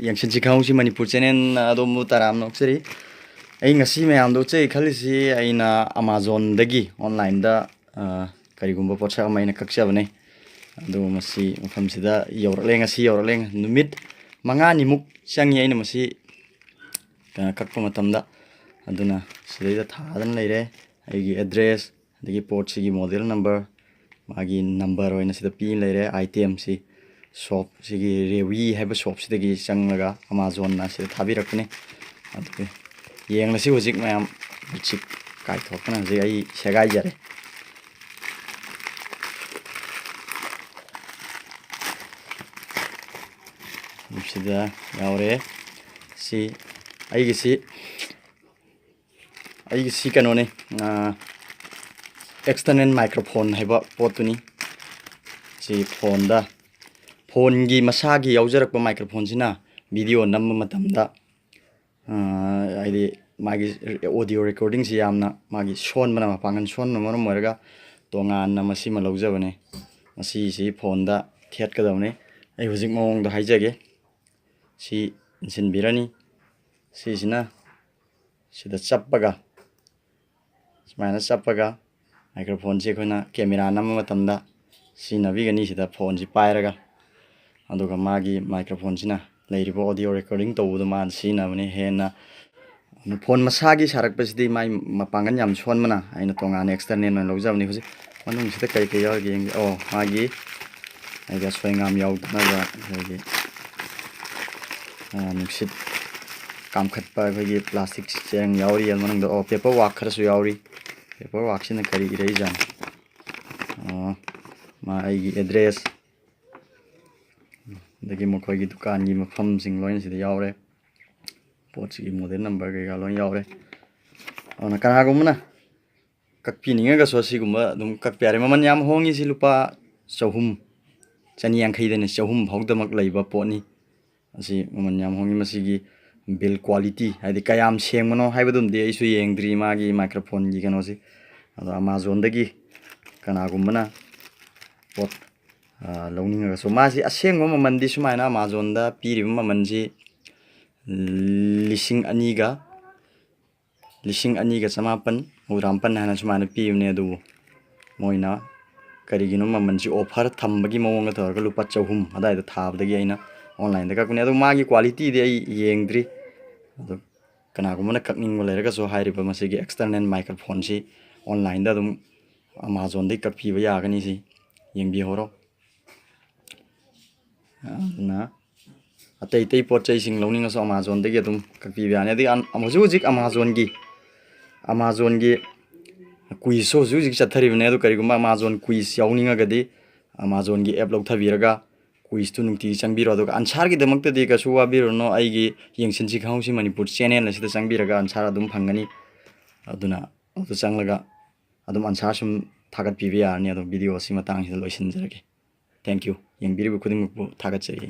YENGSINSI KHANGHOUSI MANIPUR channel adomu taram nokseri ai ngasi mayam do chei khalisi aina Amazon dagi online da karigumba potsa maina kakchabane ado masi mafam sida yorale ngasi yorale numit mangani muk changi aina masi kakpa matamda aduna sida thadan leire aigi address dagi port sigi model number magi number oina sida pin leire item si shop sigi Rewy have shop sidagi changlaga Amazon na sida thabirakne adu yeng lasi hojik mayam chik kai thokna je ai segai jare sida yaure si aigi si kanone external microphone haiba potuni si phone da phone gi masagi yaujarakpa microphone sina video namma matamda aidi magi audio recording si yamna magi son bana mapangan son namara moraga tongan na masi malaujabane masi si phone da thiat kadawne ai hojik mawong da haijage si insin birani si sina sida chappaga smaina chappaga microphone si khona camera namma matamda si navigani sida phone si pairaga aduga magi microphone sina leiribo audio recording tawuda man sina bani hena phone masagi sarak pasidi mai mapangan yam son mana aina tongan external na lojabni hoji manung sida kai kai yagi oh magi aiga soingam yaudna ga hoji nuksit kamkhatpa hoji plastic cheng yauri manung do oh paper work kharasu yauri paper work sina kari irei jan ma aigi address dagi mokhoi gi dukan gi mafam sing loin sida yaure potsi model number ga loin yaure ona kana gumna kakpi ninga ga so sigumba dum kakpiare maman yam hongi si lupa chahum chani yang khaidene chahum phaudamak leiba poni asi maman yam hongi masigi build quality haidi kayam sengmano haibadum de isu yengdri magi microphone gi kano si ado Amazon dagi kana gumna pot launing ga so masi asengma mamandi sumaina Amazon da piri mamanji lising aniga samapan urampan hana sumana pimne adu moina karigino mamanji offer thambagi mawonga thorga lupa chahum adai da thabdagi aina online da kakune adu magi quality de ai yengdri adu kana gumna kakning leraga so hairiba masigi external microphone si online da dum Amazon dai kakpiba yagani si yengbi horo na atei tei pot chai sing loning so Amazon dagi adum kakpiba ani adi amujik Amazon gi quiz so jik chathari bne adu kariguma Amazon quiz yawninga gadi Amazon gi app lawthabiraga quiz tu nungti changbiro adu answer gi damakta de ka suwa biro no aigi YENGSINSI KHANGHOUSI MANIPUR channel asida changbiraga answer adum phangani aduna adu changlaga adum answer sum thagat pibi yarni adu video si matang sida loisinjarage thank you yengbiribu khuding bu thagat chari